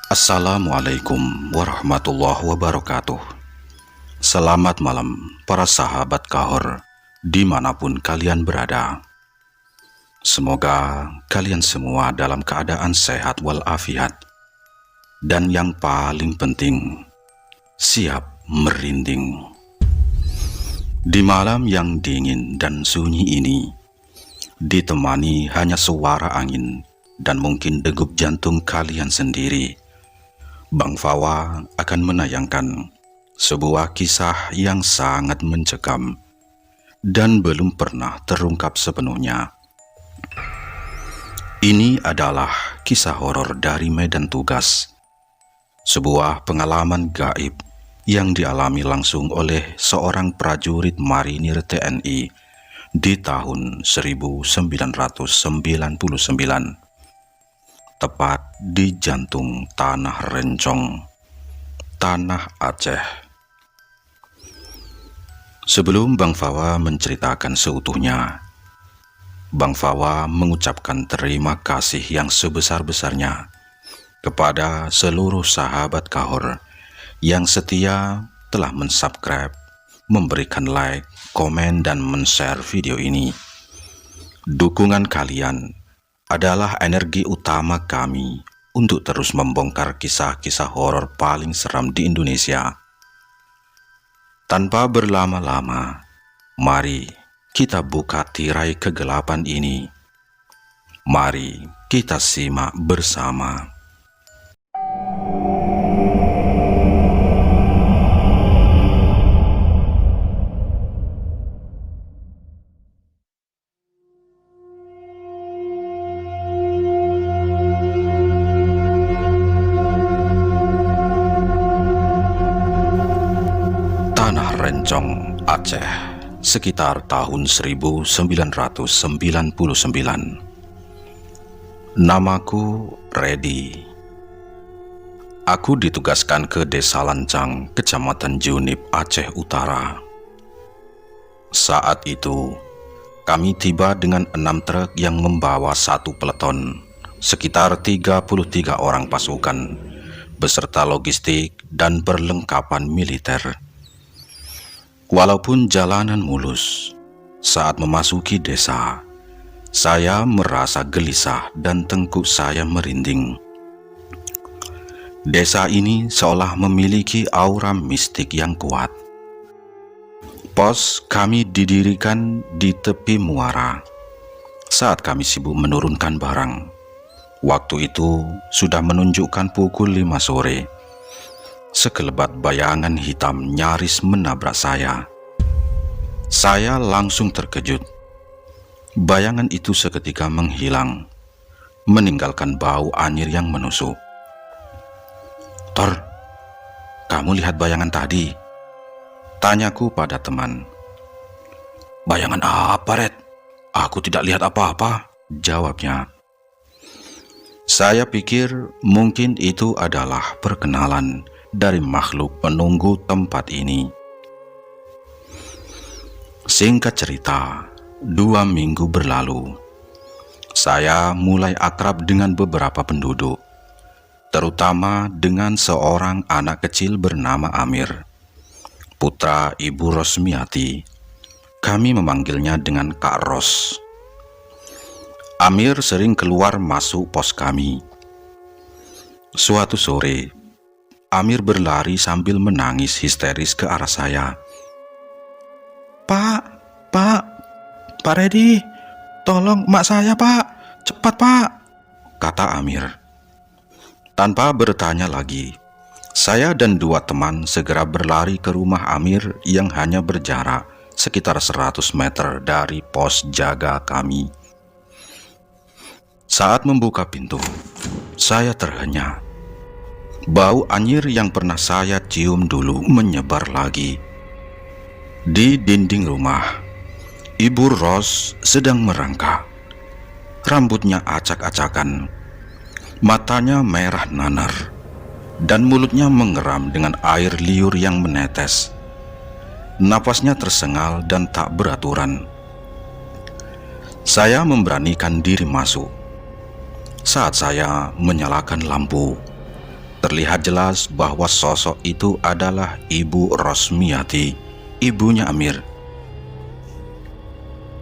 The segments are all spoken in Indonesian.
Assalamualaikum warahmatullahi wabarakatuh. Selamat malam para sahabat Kahor dimanapun kalian berada. Semoga kalian semua dalam keadaan sehat walafiat. Dan yang paling penting, siap merinding. Di malam yang dingin dan sunyi ini, ditemani hanya suara angin dan mungkin degup jantung kalian sendiri, Bang Fawa akan menayangkan sebuah kisah yang sangat mencekam dan belum pernah terungkap sepenuhnya. Ini adalah kisah horor dari medan tugas, sebuah pengalaman gaib yang dialami langsung oleh seorang prajurit marinir TNI di tahun 1999, tepat di jantung Tanah Rencong, Tanah Aceh. Sebelum Bang Fawa menceritakan seutuhnya, Bang Fawa mengucapkan terima kasih yang sebesar-besarnya kepada seluruh sahabat Kahor yang setia telah mensubscribe, memberikan like, komen, dan men-share video ini. Dukungan kalian adalah energi utama kami untuk terus membongkar kisah-kisah horor paling seram di Indonesia. Tanpa berlama-lama, mari kita buka tirai kegelapan ini. Mari kita simak bersama. Tanah Rencong, Aceh, sekitar tahun 1999. Namaku Redi. Aku ditugaskan ke Desa Lancang, Kecamatan Junip, Aceh Utara. Saat itu, kami tiba dengan 6 truk yang membawa satu peleton, sekitar 33 orang pasukan, beserta logistik dan perlengkapan militer. Walaupun jalanan mulus, saat memasuki desa, saya merasa gelisah dan tengkuk saya merinding. Desa ini seolah memiliki aura mistik yang kuat. Pos kami didirikan di tepi muara. Saat kami sibuk menurunkan barang, waktu itu sudah menunjukkan pukul 5 sore. Sekelebat bayangan hitam nyaris menabrak saya. Saya langsung terkejut. Bayangan itu seketika menghilang, meninggalkan bau anyir yang menusuk. "Tor, kamu lihat bayangan tadi?" tanyaku pada teman. "Bayangan apa, Red? Aku tidak lihat apa-apa," jawabnya. Saya pikir mungkin itu adalah perkenalan dari makhluk penunggu tempat ini. Singkat cerita, 2 minggu berlalu. Saya mulai akrab dengan beberapa penduduk, terutama dengan seorang anak kecil bernama Amir, putra Ibu Rosmiati. Kami memanggilnya dengan Kak Ros. Amir sering keluar masuk pos kami. Suatu sore, Amir berlari sambil menangis histeris ke arah saya. Pak Redi, tolong emak saya, Pak. Cepat, Pak," kata Amir. Tanpa bertanya lagi, saya dan 2 teman segera berlari ke rumah Amir yang hanya berjarak sekitar 100 meter dari pos jaga kami. Saat membuka pintu, saya terhenyak. Bau anyir yang pernah saya cium dulu menyebar lagi. Di dinding rumah, Ibu Ros sedang merangkak. Rambutnya acak-acakan, matanya merah nanar, dan mulutnya mengeram dengan air liur yang menetes. Napasnya tersengal dan tak beraturan. Saya memberanikan diri masuk. Saat saya menyalakan lampu, Terlihat jelas bahwa sosok itu adalah Ibu Rosmiati, ibunya Amir.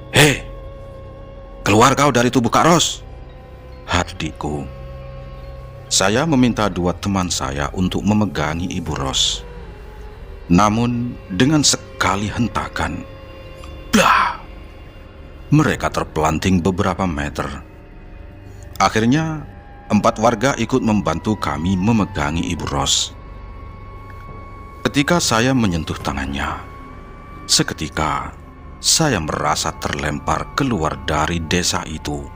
"Hei, keluar kau dari tubuh Kak Ros!" hadiku. Saya meminta dua teman saya untuk memegangi Ibu Ros. Namun dengan sekali hentakan, blah! Mereka terpelanting beberapa meter. Akhirnya 4 warga ikut membantu kami memegangi Ibu Ros. Ketika saya menyentuh tangannya, seketika saya merasa terlempar keluar dari desa itu.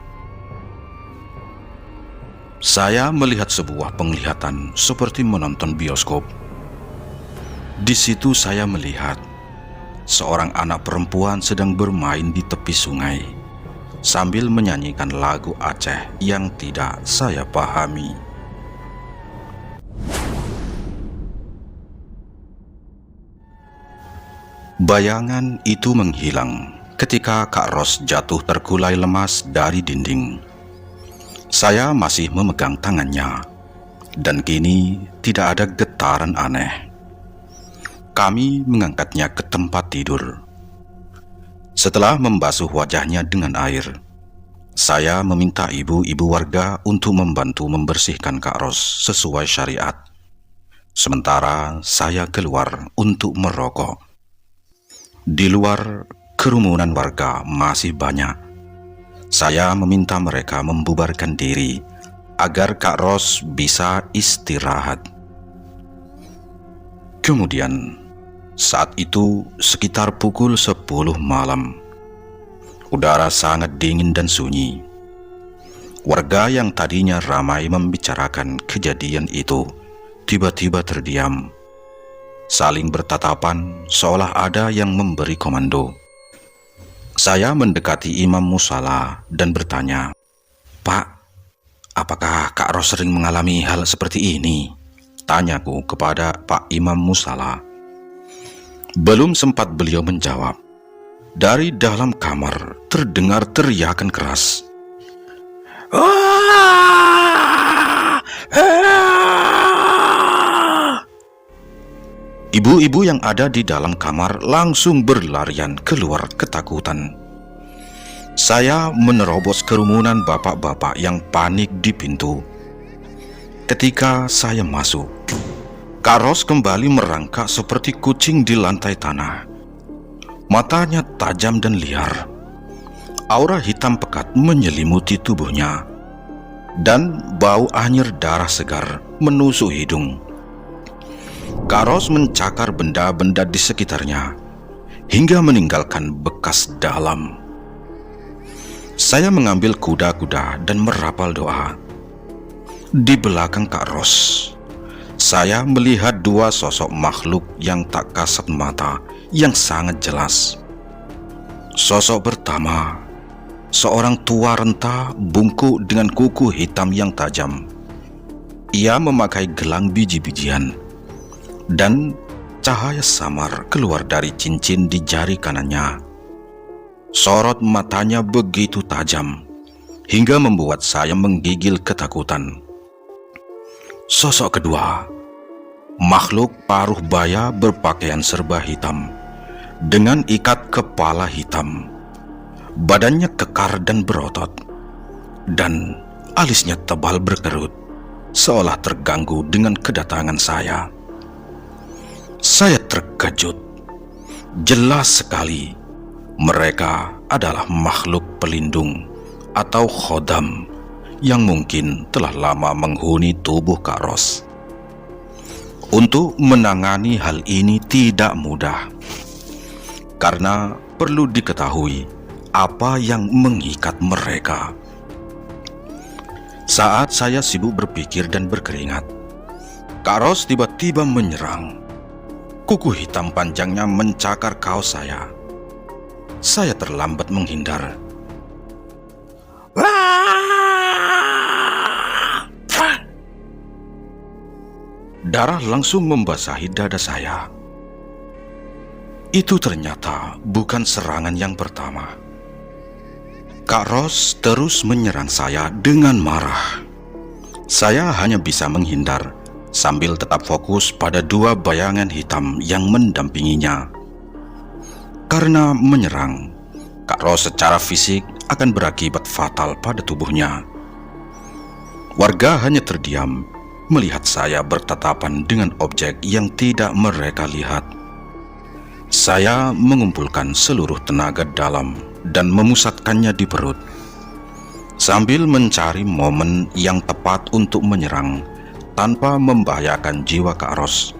Saya melihat sebuah penglihatan seperti menonton bioskop. Di situ saya melihat seorang anak perempuan sedang bermain di tepi sungai sambil menyanyikan lagu Aceh yang tidak saya pahami. Bayangan itu menghilang ketika Kak Ros jatuh terkulai lemas dari dinding. Saya masih memegang tangannya, dan kini tidak ada getaran aneh. Kami mengangkatnya ke tempat tidur. Setelah membasuh wajahnya dengan air, saya meminta ibu-ibu warga untuk membantu membersihkan Kak Ros sesuai syariat. Sementara saya keluar untuk merokok. Di luar, kerumunan warga masih banyak. Saya meminta mereka membubarkan diri agar Kak Ros bisa istirahat. Kemudian, saat itu sekitar pukul 10 malam. Udara sangat dingin dan sunyi. Warga yang tadinya ramai membicarakan kejadian itu tiba-tiba terdiam, saling bertatapan seolah ada yang memberi komando. Saya mendekati Imam Musala dan bertanya, "Pak, apakah Kak Ros sering mengalami hal seperti ini?" tanyaku kepada Pak Imam Musala. Belum sempat beliau menjawab, dari dalam kamar terdengar teriakan keras. Ibu-ibu yang ada di dalam kamar langsung berlarian keluar ketakutan. Saya menerobos kerumunan bapak-bapak yang panik di pintu. Ketika saya masuk, Kak Ros kembali merangkak seperti kucing di lantai tanah. Matanya tajam dan liar. Aura hitam pekat menyelimuti tubuhnya, dan bau anyir darah segar menusuk hidung. Kak Ros mencakar benda-benda di sekitarnya hingga meninggalkan bekas dalam. Saya mengambil kuda-kuda dan merapal doa. Di belakang Kak Ros, saya melihat dua sosok makhluk yang tak kasat mata yang sangat jelas. Sosok pertama, seorang tua renta bungkuk dengan kuku hitam yang tajam. Ia memakai gelang biji-bijian, dan cahaya samar keluar dari cincin di jari kanannya. Sorot matanya begitu tajam hingga membuat saya menggigil ketakutan. Sosok kedua, makhluk paruh baya berpakaian serba hitam dengan ikat kepala hitam. Badannya kekar dan berotot, dan alisnya tebal berkerut, seolah terganggu dengan kedatangan saya. Saya terkejut. Jelas sekali, mereka adalah makhluk pelindung atau khodam yang mungkin telah lama menghuni tubuh Kak Ros. Untuk menangani hal ini tidak mudah, karena perlu diketahui apa yang mengikat mereka. Saat saya sibuk berpikir dan berkeringat, Kak Ros tiba-tiba menyerang. Kuku hitam panjangnya mencakar kaos saya. Saya terlambat menghindar. Darah langsung membasahi dada saya. Itu ternyata bukan serangan yang pertama. Kak Ros terus menyerang saya dengan marah. Saya hanya bisa menghindar sambil tetap fokus pada dua bayangan hitam yang mendampinginya. Karena menyerang, Kak Ros secara fisik akan berakibat fatal pada tubuhnya. Warga hanya terdiam melihat saya bertatapan dengan objek yang tidak mereka lihat. Saya mengumpulkan seluruh tenaga dalam dan memusatkannya di perut, sambil mencari momen yang tepat untuk menyerang tanpa membahayakan jiwa Kak Ros.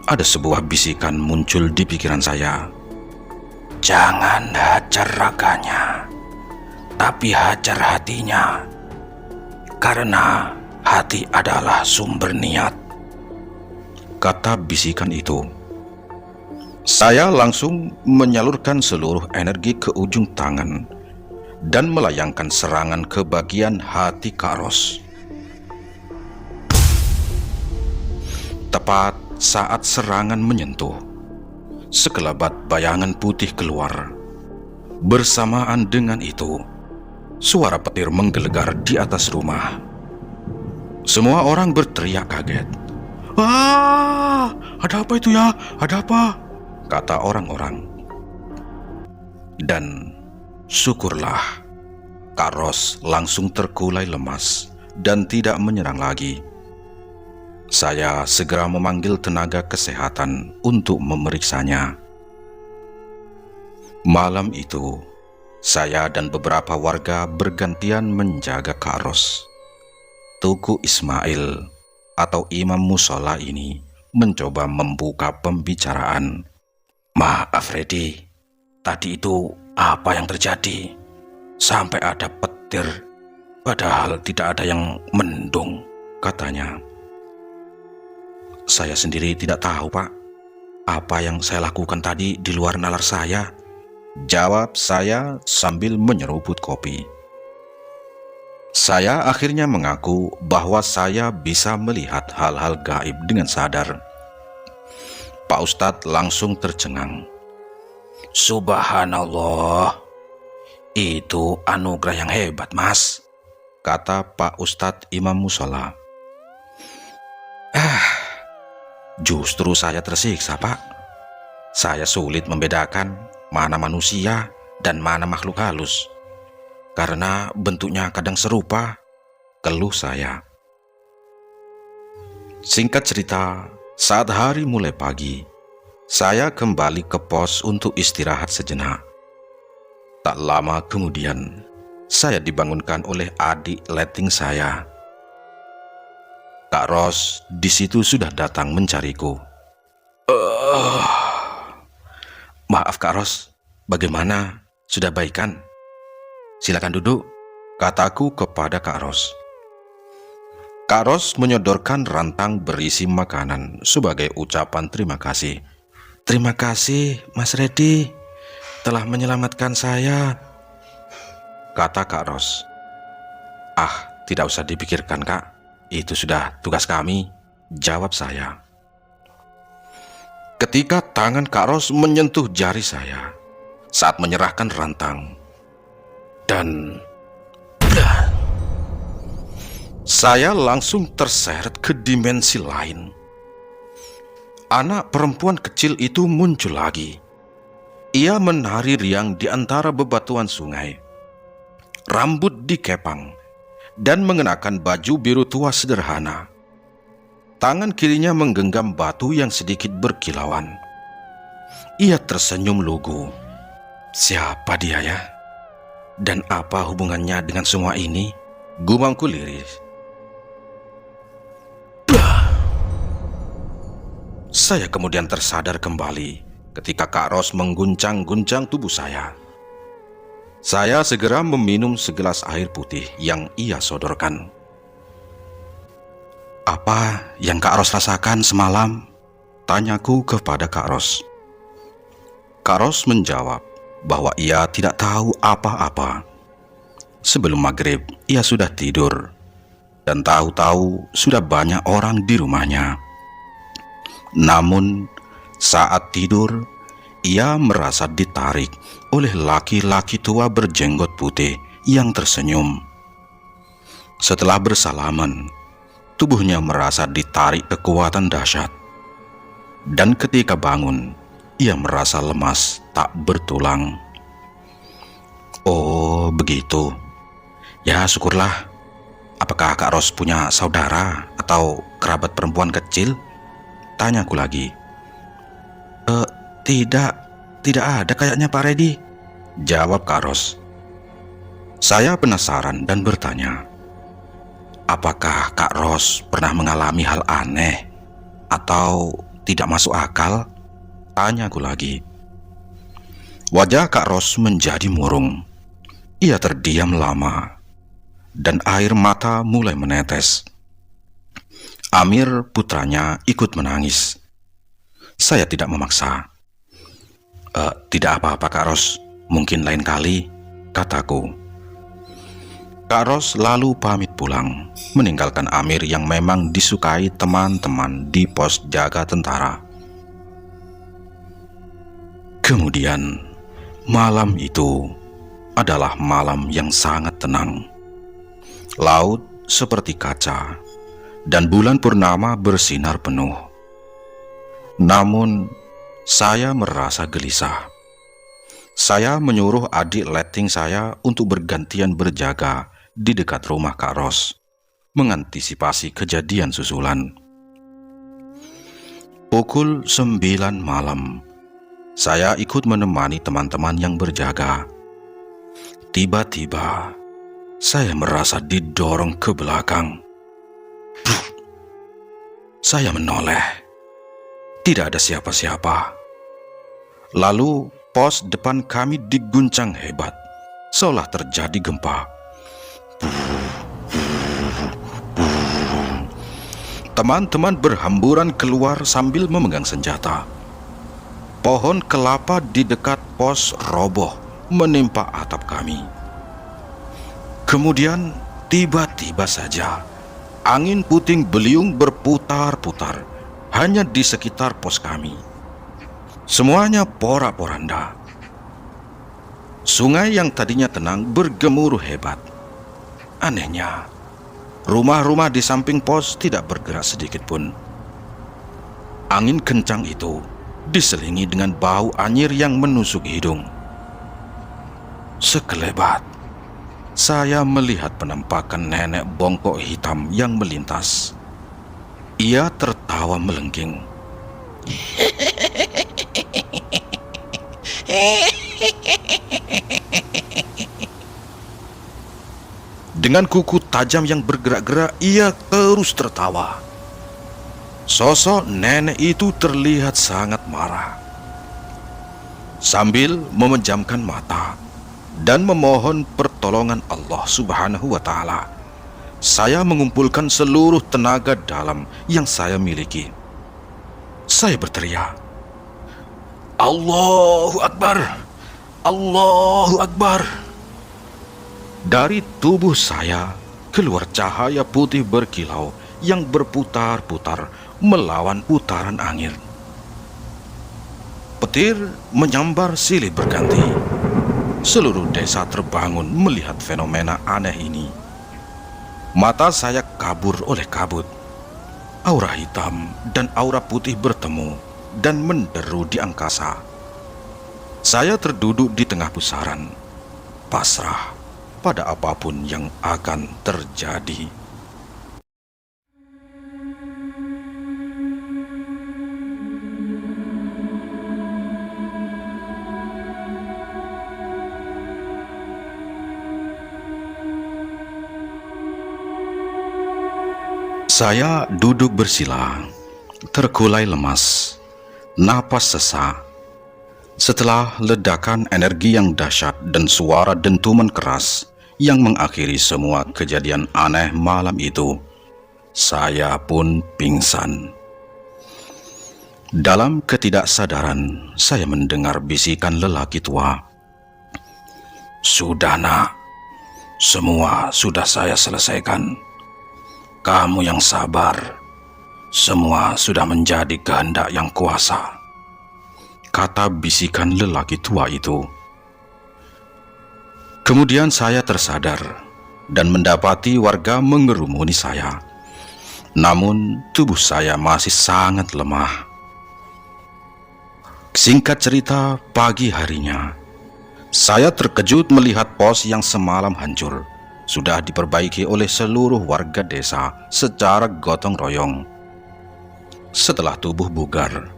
Ada sebuah bisikan muncul di pikiran saya. Jangan hajar raganya, tapi hajar hatinya, karena hati adalah sumber niat, kata bisikan itu. Saya langsung menyalurkan seluruh energi ke ujung tangan dan melayangkan serangan ke bagian hati Kak Ros. Tepat saat serangan menyentuh, sekelebat bayangan putih keluar. Bersamaan dengan itu, suara petir menggelegar di atas rumah. Semua orang berteriak kaget. "Wah, ada apa itu ya? Ada apa?" kata orang-orang. Dan syukurlah, Kak Ros langsung terkulai lemas dan tidak menyerang lagi. Saya segera memanggil tenaga kesehatan untuk memeriksanya. Malam itu, saya dan beberapa warga bergantian menjaga Kak Ros. Tuku Ismail atau imam musola ini mencoba membuka pembicaraan. "Maaf Freddy, tadi itu apa yang terjadi? Sampai ada petir, padahal tidak ada yang mendung," katanya. "Saya sendiri tidak tahu, Pak. Apa yang saya lakukan tadi di luar nalar saya," jawab saya sambil menyeruput kopi. Saya akhirnya mengaku bahwa saya bisa melihat hal-hal gaib dengan sadar. Pak Ustadz langsung tercengang. "Subhanallah, itu anugerah yang hebat, Mas," kata Pak Ustadz Imam Musola. Justru saya tersiksa, Pak. Saya sulit membedakan mana manusia dan mana makhluk halus, karena bentuknya kadang serupa, keluh saya. Singkat cerita, saat hari mulai pagi, saya kembali ke pos untuk istirahat sejenak. Tak lama kemudian, saya dibangunkan oleh adik letting saya. Kak Ros di situ sudah datang mencariku. "Maaf Kak Ros, bagaimana? Sudah baikan? Silakan duduk," kataku kepada Kak Ros. Kak Ros menyodorkan rantang berisi makanan sebagai ucapan terima kasih. "Terima kasih Mas Reddy telah menyelamatkan saya," kata Kak Ros. Tidak usah dipikirkan Kak, itu sudah tugas kami," jawab saya. Ketika tangan Kak Ros menyentuh jari saya saat menyerahkan rantang, dan saya langsung terseret ke dimensi lain. Anak perempuan kecil itu muncul lagi. Ia menari riang di antara bebatuan sungai. Rambut dikepang dan mengenakan baju biru tua sederhana. Tangan kirinya menggenggam batu yang sedikit berkilauan. Ia tersenyum lugu. "Siapa dia ya? Dan apa hubungannya dengan semua ini?" gumamku liris. Saya kemudian tersadar kembali ketika Kak Ros mengguncang-guncang tubuh saya. Saya segera meminum segelas air putih yang ia sodorkan. "Apa yang Kak Ros rasakan semalam?" tanyaku kepada Kak Ros. Kak Ros menjawab bahwa ia tidak tahu apa-apa. Sebelum maghrib, ia sudah tidur, dan tahu-tahu sudah banyak orang di rumahnya. Namun, saat tidur, ia merasa ditarik oleh laki-laki tua berjenggot putih yang tersenyum. Setelah bersalaman, tubuhnya merasa ditarik kekuatan dahsyat. Dan ketika bangun, ia merasa lemas tak bertulang. Oh, begitu. Ya, syukurlah. Apakah Kak Ros punya saudara atau kerabat perempuan kecil? Tanyaku lagi. Tidak ada kayaknya Pak Redi, jawab Kak Ros. Saya penasaran dan bertanya, apakah Kak Ros pernah mengalami hal aneh atau tidak masuk akal? Tanyaku lagi. Wajah Kak Ros menjadi murung. Ia terdiam lama dan air mata mulai menetes. Amir, putranya, ikut menangis. Saya tidak memaksa. Tidak apa-apa Kak Ros, mungkin lain kali, kataku. Kak Ros lalu pamit pulang, meninggalkan Amir yang memang disukai teman-teman di pos jaga tentara. Kemudian, malam itu adalah malam yang sangat tenang. Laut seperti kaca, dan bulan purnama bersinar penuh. Namun, saya merasa gelisah. Saya menyuruh adik letting saya untuk bergantian berjaga di dekat rumah Kak Ros, mengantisipasi kejadian susulan. Pukul 9 malam, saya ikut menemani teman-teman yang berjaga. Tiba-tiba, saya merasa didorong ke belakang. Saya menoleh. Tidak ada siapa-siapa. Lalu pos depan kami diguncang hebat, seolah terjadi gempa. Teman-teman berhamburan keluar sambil memegang senjata. Pohon kelapa di dekat pos roboh menimpa atap kami. Kemudian tiba-tiba saja angin puting beliung berputar-putar hanya di sekitar pos kami. Semuanya porak-poranda. Sungai yang tadinya tenang bergemuruh hebat. Anehnya, rumah-rumah di samping pos tidak bergerak sedikit pun. Angin kencang itu diselingi dengan bau anyir yang menusuk hidung. Sekelebat, saya melihat penampakan nenek bongkok hitam yang melintas. Ia tertawa melengking. Dengan kuku tajam yang bergerak-gerak, ia terus tertawa. Sosok nenek itu terlihat sangat marah. Sambil memejamkan mata dan memohon pertolongan Allah Subhanahu wa Ta'ala, saya mengumpulkan seluruh tenaga dalam yang saya miliki. Saya berteriak, Allahu Akbar, Allahu Akbar. Dari tubuh saya keluar cahaya putih berkilau yang berputar-putar melawan putaran angin. Petir menyambar silih berganti. Seluruh desa terbangun melihat fenomena aneh ini. Mata saya kabur oleh kabut. Aura hitam dan aura putih bertemu dan menderu di angkasa. Saya terduduk di tengah pusaran, pasrah pada apapun yang akan terjadi. Saya duduk bersila, terkulai lemas, napas sesak. Setelah ledakan energi yang dahsyat dan suara dentuman keras yang mengakhiri semua kejadian aneh malam itu, saya pun pingsan. Dalam ketidaksadaran, saya mendengar bisikan lelaki tua. Sudah nak, semua sudah saya selesaikan. Kamu yang sabar, semua sudah menjadi kehendak yang kuasa, kata bisikan lelaki tua itu. Kemudian saya tersadar dan mendapati warga mengerumuni saya. Namun tubuh saya masih sangat lemah. Singkat cerita, pagi harinya saya terkejut melihat pos yang semalam hancur sudah diperbaiki oleh seluruh warga desa secara gotong royong. Setelah tubuh bugar,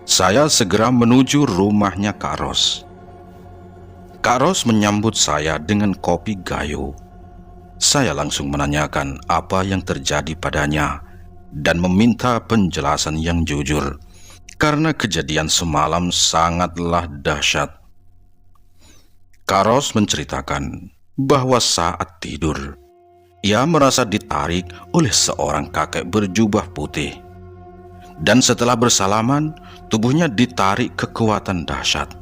saya segera menuju rumahnya Kak Ros. Kak Ros menyambut saya dengan kopi gayo. Saya langsung menanyakan apa yang terjadi padanya dan meminta penjelasan yang jujur karena kejadian semalam sangatlah dahsyat. Kak Ros menceritakan bahwa saat tidur, ia merasa ditarik oleh seorang kakek berjubah putih. Dan setelah bersalaman, tubuhnya ditarik kekuatan dahsyat.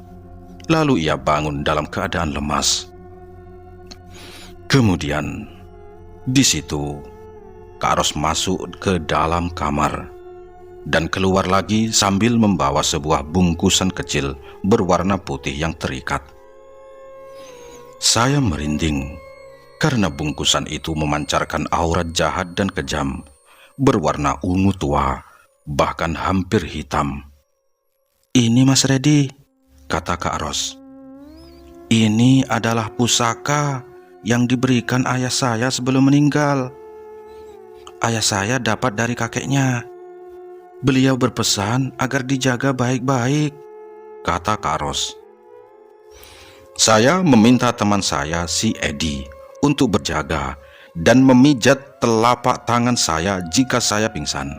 Lalu ia bangun dalam keadaan lemas. Kemudian, di situ, Kak Ros masuk ke dalam kamar dan keluar lagi sambil membawa sebuah bungkusan kecil berwarna putih yang terikat. Saya merinding karena bungkusan itu memancarkan aura jahat dan kejam, berwarna ungu tua, bahkan hampir hitam. "Ini Mas Redi," kata Kak Ros. "Ini adalah pusaka yang diberikan ayah saya sebelum meninggal. Ayah saya dapat dari kakeknya. Beliau berpesan agar dijaga baik-baik," kata Kak Ros. Saya meminta teman saya, si Edi, untuk berjaga dan memijat telapak tangan saya jika saya pingsan.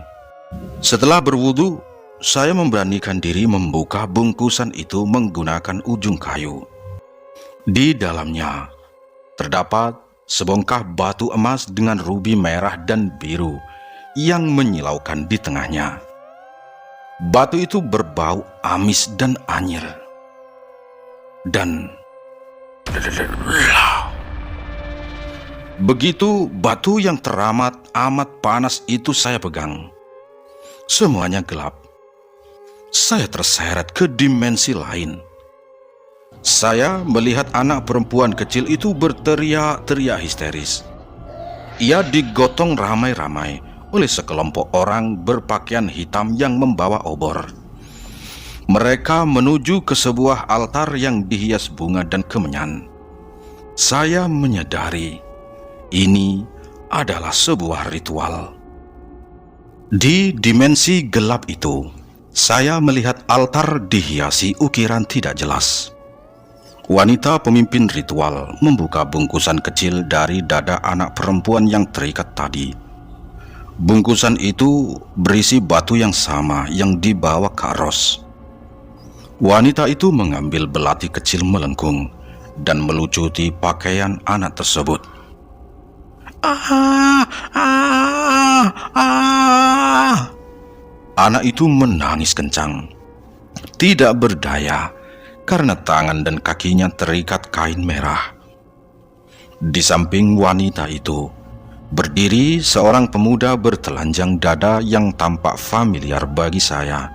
Setelah berwudu, saya memberanikan diri membuka bungkusan itu menggunakan ujung kayu. Di dalamnya terdapat sebongkah batu emas dengan rubi merah dan biru yang menyilaukan di tengahnya. Batu itu berbau amis dan anyir. Dan begitu batu yang teramat amat panas itu saya pegang, semuanya gelap. Saya terseret ke dimensi lain. Saya melihat anak perempuan kecil itu berteriak-teriak histeris. Ia digotong ramai-ramai oleh sekelompok orang berpakaian hitam yang membawa obor. Mereka menuju ke sebuah altar yang dihias bunga dan kemenyan. Saya menyadari ini adalah sebuah ritual. Di dimensi gelap itu, saya melihat altar dihiasi ukiran tidak jelas. Wanita pemimpin ritual membuka bungkusan kecil dari dada anak perempuan yang terikat tadi. Bungkusan itu berisi batu yang sama yang dibawa Kak Ros. Wanita itu mengambil belati kecil melengkung dan melucuti pakaian anak tersebut. Anak itu menangis kencang. Tidak berdaya karena tangan dan kakinya terikat kain merah. Di samping wanita itu berdiri seorang pemuda bertelanjang dada yang tampak familiar bagi saya.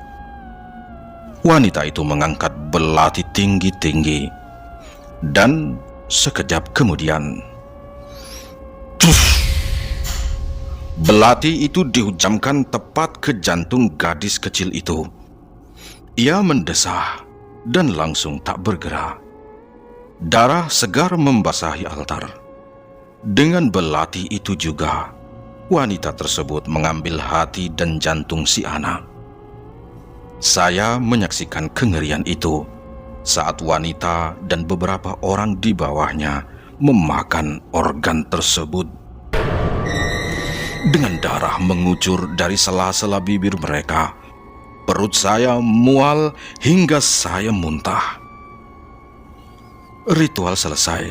Wanita itu mengangkat belati tinggi-tinggi dan sekejap kemudian, belati itu dihujamkan tepat ke jantung gadis kecil itu. Ia mendesah dan langsung tak bergerak. Darah segar membasahi altar. Dengan belati itu juga, wanita tersebut mengambil hati dan jantung si anak. Saya menyaksikan kengerian itu saat wanita dan beberapa orang di bawahnya memakan organ tersebut. Dengan darah mengucur dari sela-sela bibir mereka, perut saya mual hingga saya muntah. Ritual selesai,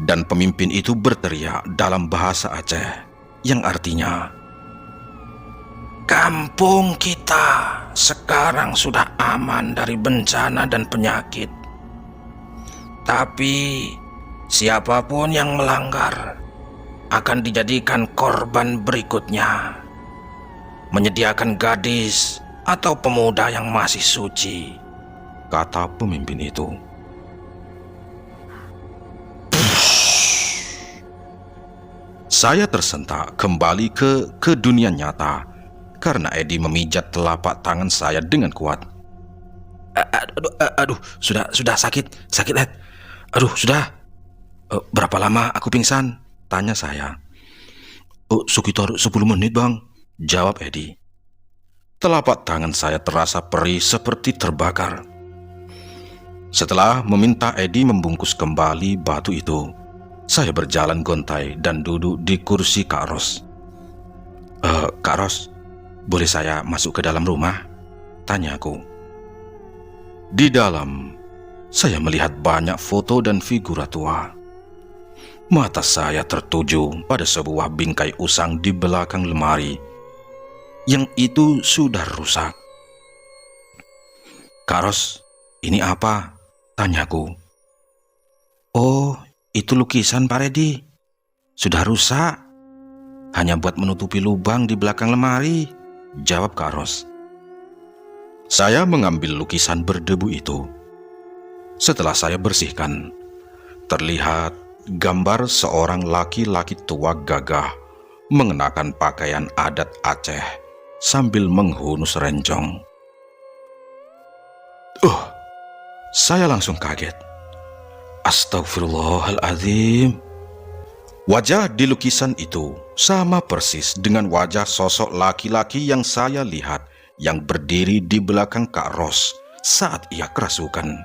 dan pemimpin itu berteriak dalam bahasa Aceh yang artinya, "Kampung kita sekarang sudah aman dari bencana dan penyakit. Tapi siapapun yang melanggar akan dijadikan korban berikutnya. Menyediakan gadis atau pemuda yang masih suci," kata pemimpin itu. Saya tersentak kembali ke dunia nyata karena Edi memijat telapak tangan saya dengan kuat. Aduh, sudah sakit, Ed. Aduh, sudah. Berapa lama aku pingsan? Tanya saya. Sekitar 10 menit, Bang, jawab Edi. Telapak tangan saya terasa perih seperti terbakar. Setelah meminta Edi membungkus kembali batu itu, saya berjalan gontai dan duduk di kursi Kak Ros. Kak Ros, boleh saya masuk ke dalam rumah? Tanyaku. Di dalam, saya melihat banyak foto dan figura tua. Mata saya tertuju pada sebuah bingkai usang di belakang lemari yang itu sudah rusak. Kak Ros, ini apa? Tanyaku. Oh, itu lukisan Pak Redi. Sudah rusak. Hanya buat menutupi lubang di belakang lemari, jawab Kak Ros. Saya mengambil lukisan berdebu itu. Setelah saya bersihkan, terlihat gambar seorang laki-laki tua gagah mengenakan pakaian adat Aceh sambil menghunus rencong. Saya langsung kaget. Astagfirullahaladzim. Wajah di lukisan itu sama persis dengan wajah sosok laki-laki yang saya lihat yang berdiri di belakang Kak Ros saat ia kerasukan.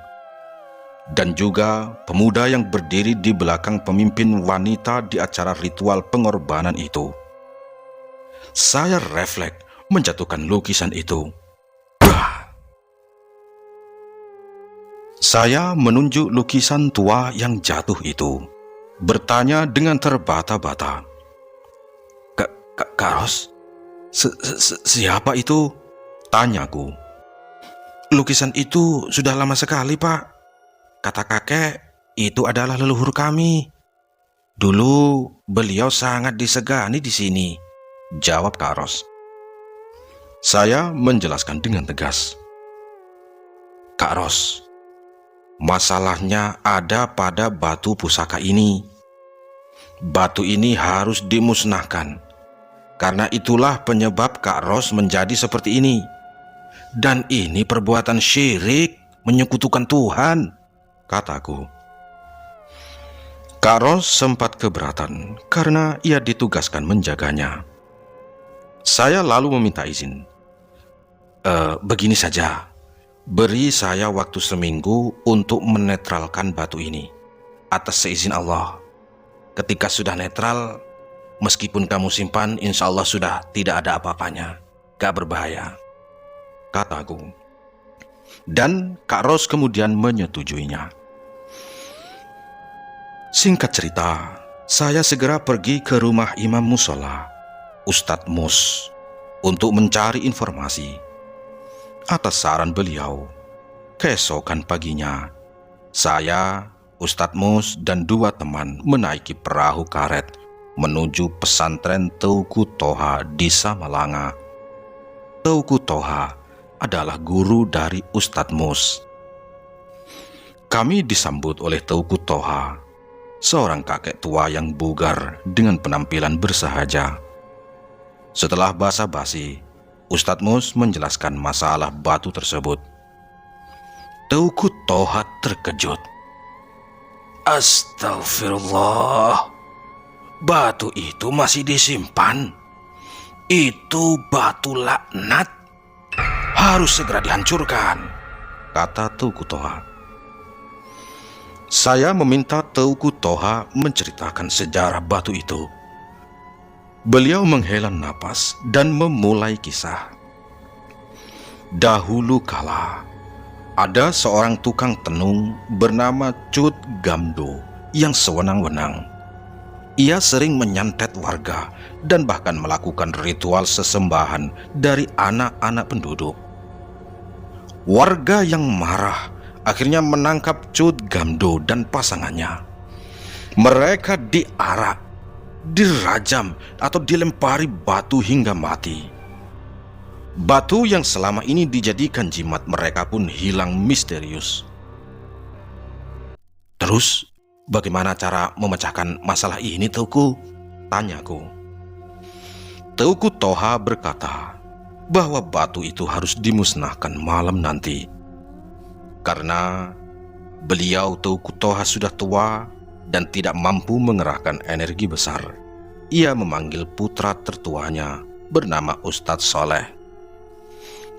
Dan juga pemuda yang berdiri di belakang pemimpin wanita di acara ritual pengorbanan itu. Saya refleks menjatuhkan lukisan itu. Saya menunjuk lukisan tua yang jatuh itu, bertanya dengan terbata-bata. Kak Ros, siapa itu? Tanyaku. Lukisan itu sudah lama sekali, Pak. Kata kakek, itu adalah leluhur kami. Dulu beliau sangat disegani di sini, jawab Kak Ros. Saya menjelaskan dengan tegas. Kak Ros, masalahnya ada pada batu pusaka ini. Batu ini harus dimusnahkan. Karena itulah penyebab Kak Ros menjadi seperti ini. Dan ini perbuatan syirik, menyekutukan Tuhan, kataku. Kak Ros sempat keberatan karena ia ditugaskan menjaganya. Saya lalu meminta izin. Begini saja, beri saya waktu seminggu untuk menetralkan batu ini atas seizin Allah. Ketika sudah netral, meskipun kamu simpan, insya Allah sudah tidak ada apa-apanya, gak berbahaya, kataku. Dan Kak Ros kemudian menyetujuinya. Singkat cerita, saya segera pergi ke rumah Imam Musola, Ustadz Mus, untuk mencari informasi. Atas saran beliau, keesokan paginya, saya, Ustadz Mus, dan 2 teman menaiki perahu karet menuju pesantren Teuku Toha di Samalanga. Teuku Toha adalah guru dari Ustadz Mus. Kami disambut oleh Teuku Toha, seorang kakek tua yang bugar dengan penampilan bersahaja. Setelah basa-basi, Ustadz Mus menjelaskan masalah batu tersebut. Teuku Toha terkejut. Astagfirullah, batu itu masih disimpan. Itu batu laknat, harus segera dihancurkan, kata Teuku Toha. Saya meminta Teuku Toha menceritakan sejarah batu itu. Beliau menghela napas dan memulai kisah. Dahulu kala, ada seorang tukang tenung bernama Cut Gamdo yang sewenang-wenang. Ia sering menyantet warga dan bahkan melakukan ritual sesembahan dari anak-anak penduduk. Warga yang marah akhirnya menangkap Cut Gamdo dan pasangannya. Mereka diarak, dirajam, atau dilempari batu hingga mati. Batu yang selama ini dijadikan jimat mereka pun hilang misterius. Terus, bagaimana cara memecahkan masalah ini, Teuku? Tanyaku. Teuku Toha berkata bahwa batu itu harus dimusnahkan malam nanti. Karena beliau Teuku Toha sudah tua dan tidak mampu mengerahkan energi besar, ia memanggil putra tertuanya bernama Ustadz Soleh.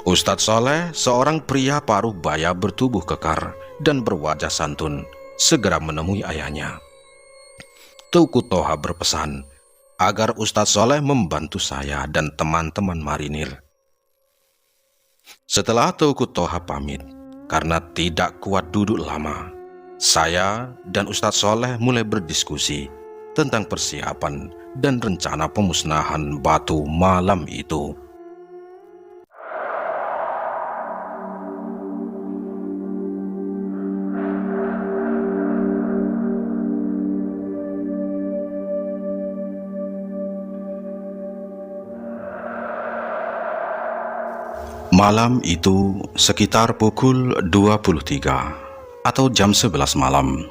Ustadz Soleh, seorang pria paruh baya bertubuh kekar dan berwajah santun, segera menemui ayahnya. Teuku Toha berpesan agar Ustadz Soleh membantu saya dan teman-teman marinir. Setelah Teuku Toha pamit, karena tidak kuat duduk lama, saya dan Ustadz Soleh mulai berdiskusi tentang persiapan dan rencana pemusnahan batu malam itu. Malam itu sekitar pukul 23 atau jam 11 malam.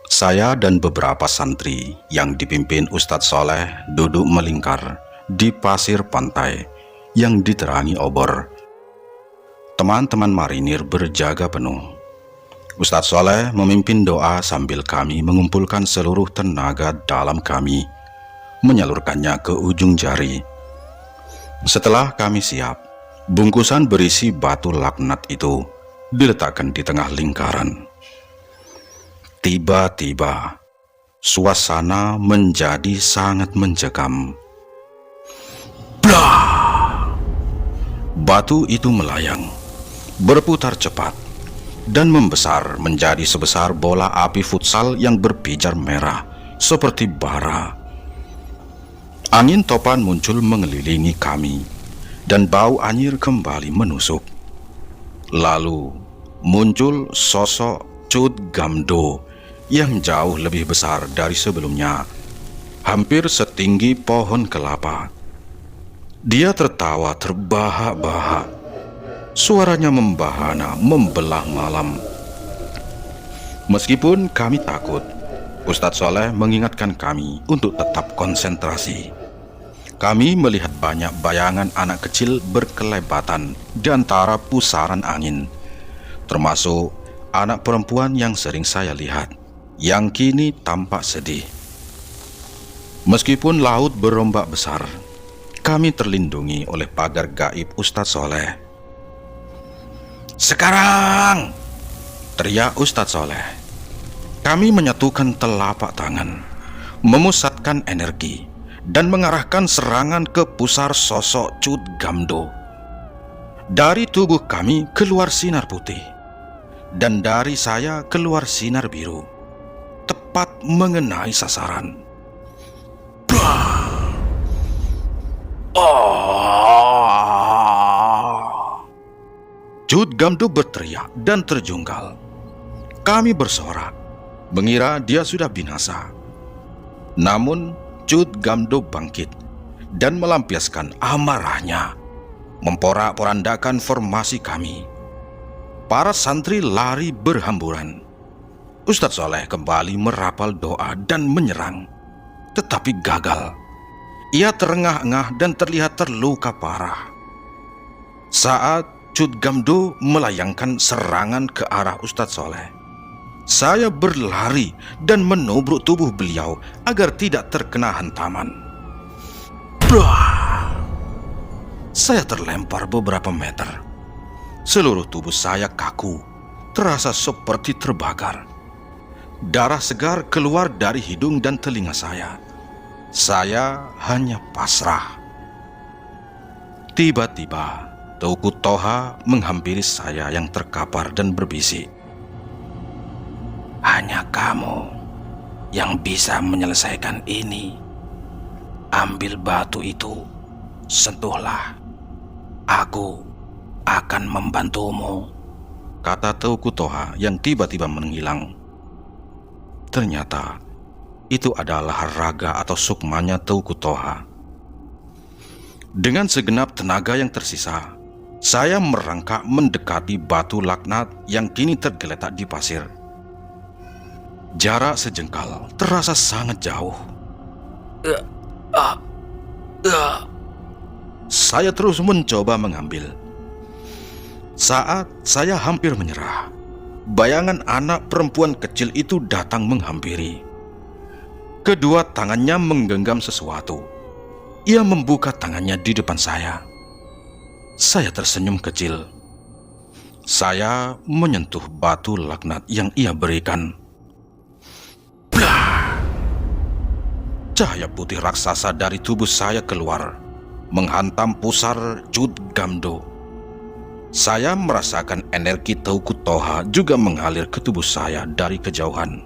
Saya dan beberapa santri yang dipimpin Ustadz Soleh duduk melingkar di pasir pantai yang diterangi obor. Teman-teman marinir berjaga penuh. Ustadz Soleh memimpin doa sambil kami mengumpulkan seluruh tenaga dalam kami, menyalurkannya ke ujung jari. Setelah kami siap, bungkusan berisi batu laknat itu diletakkan di tengah lingkaran. Tiba-tiba, suasana menjadi sangat mencekam. Blah! Batu itu melayang, berputar cepat, dan membesar menjadi sebesar bola api futsal yang berpijar merah seperti bara. Angin topan muncul mengelilingi kami, dan bau anyir kembali menusuk. Lalu muncul sosok Cut Gamdo yang jauh lebih besar dari sebelumnya, hampir setinggi pohon kelapa. Dia tertawa terbahak-bahak. Suaranya membahana, membelah malam. Meskipun kami takut, Ustadz Soleh mengingatkan kami untuk tetap konsentrasi. Kami melihat banyak bayangan anak kecil berkelebatan di antara pusaran angin, termasuk anak perempuan yang sering saya lihat, yang kini tampak sedih. Meskipun laut berombak besar, kami terlindungi oleh pagar gaib Ustadz Soleh. "Sekarang!" teriak Ustadz Soleh. Kami menyatukan telapak tangan, memusatkan energi, dan mengarahkan serangan ke pusar sosok Cut Gamdo. Dari tubuh kami keluar sinar putih, dan dari saya keluar sinar biru, tepat mengenai sasaran. Bah! Oh! Cut Gamdo berteriak dan terjungkal. Kami bersorak, mengira dia sudah binasa. Namun Cut Gamdo bangkit dan melampiaskan amarahnya, memporak-porandakan formasi kami. Para santri lari berhamburan. Ustadz Soleh kembali merapal doa dan menyerang, tetapi gagal. Ia terengah-engah dan terlihat terluka parah. Saat Cut Gamdo melayangkan serangan ke arah Ustadz Soleh, saya berlari dan menubruk tubuh beliau agar tidak terkena hantaman. Blah! Saya terlempar beberapa meter. Seluruh tubuh saya kaku, terasa seperti terbakar. Darah segar keluar dari hidung dan telinga saya. Saya hanya pasrah. Tiba-tiba, Teuku Toha menghampiri saya yang terkapar dan berbisik. "Hanya kamu yang bisa menyelesaikan ini. Ambil batu itu, sentuhlah. Aku akan membantumu," kata Teuku Toha yang tiba-tiba menghilang. Ternyata itu adalah raga atau sukmanya Teuku Toha. Dengan segenap tenaga yang tersisa, saya merangkak mendekati batu laknat yang kini tergeletak di pasir. Jarak sejengkal terasa sangat jauh. Ah, ah. Saya terus mencoba mengambil. Saat saya hampir menyerah, bayangan anak perempuan kecil itu datang menghampiri. Kedua tangannya menggenggam sesuatu. Ia membuka tangannya di depan saya. Saya tersenyum kecil. Saya menyentuh batu laknat yang ia berikan. Blah! Cahaya putih raksasa dari tubuh saya keluar, menghantam pusar Jud Gamdo. Saya merasakan energi Teuku Toha juga mengalir ke tubuh saya dari kejauhan.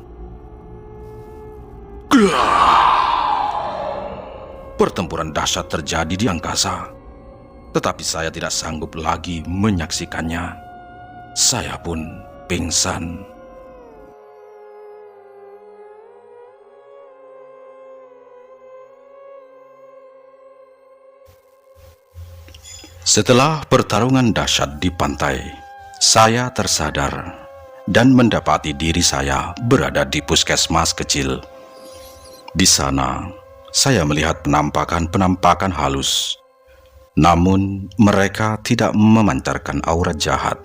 Pertempuran dahsyat terjadi di angkasa, tetapi saya tidak sanggup lagi menyaksikannya. Saya pun pingsan. Setelah pertarungan dahsyat di pantai, saya tersadar dan mendapati diri saya berada di puskesmas kecil. Di sana, saya melihat penampakan-penampakan halus. Namun, mereka tidak memancarkan aura jahat.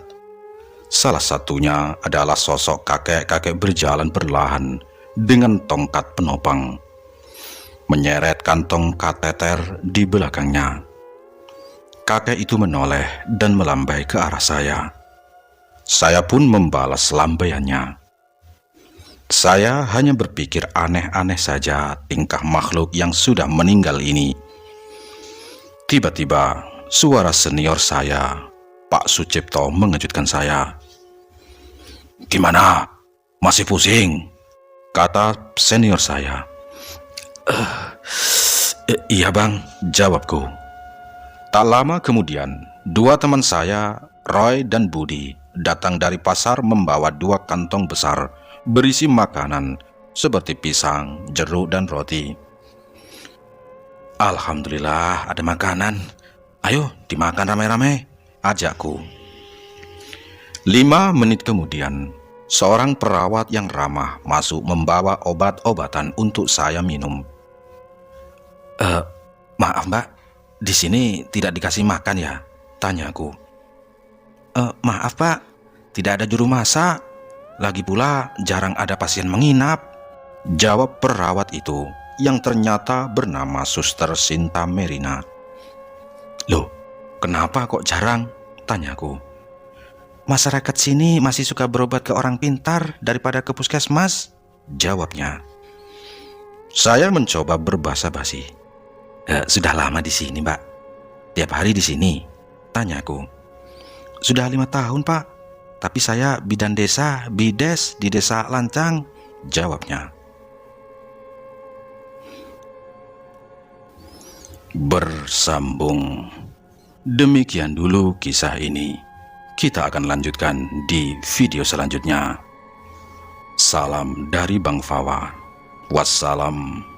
Salah satunya adalah sosok kakek-kakek berjalan perlahan dengan tongkat penopang, menyeret kantong kateter di belakangnya. Kakek itu menoleh dan melambai ke arah saya. Saya pun membalas lambaiannya. Saya hanya berpikir aneh-aneh saja tingkah makhluk yang sudah meninggal ini. Tiba-tiba, suara senior saya, Pak Sucipto, mengejutkan saya. "Gimana? Masih pusing?" kata senior saya. Iya bang," jawabku. Tak lama kemudian, dua teman saya, Roy dan Budi, datang dari pasar membawa 2 kantong besar berisi makanan seperti pisang, jeruk, dan roti. "Alhamdulillah ada makanan. Ayo dimakan rame-rame," ajakku. 5 menit kemudian, seorang perawat yang ramah masuk membawa obat-obatan untuk saya minum. Maaf mbak, di sini tidak dikasih makan ya?" tanyaku. Maaf pak, tidak ada juru masak. Lagi pula jarang ada pasien menginap," jawab perawat itu yang ternyata bernama Suster Sinta Merina. "Loh, kenapa kok jarang?" tanyaku. "Masyarakat sini masih suka berobat ke orang pintar daripada ke puskesmas," jawabnya. Saya mencoba berbasa-basi. Sudah lama di sini mbak? Tiap hari di sini?" tanyaku. "Sudah 5 tahun pak, tapi saya bidan desa, bides di desa Lancang," jawabnya. Bersambung. Demikian dulu kisah ini. Kita akan lanjutkan di video selanjutnya. Salam dari Bang Fawa. Wassalam.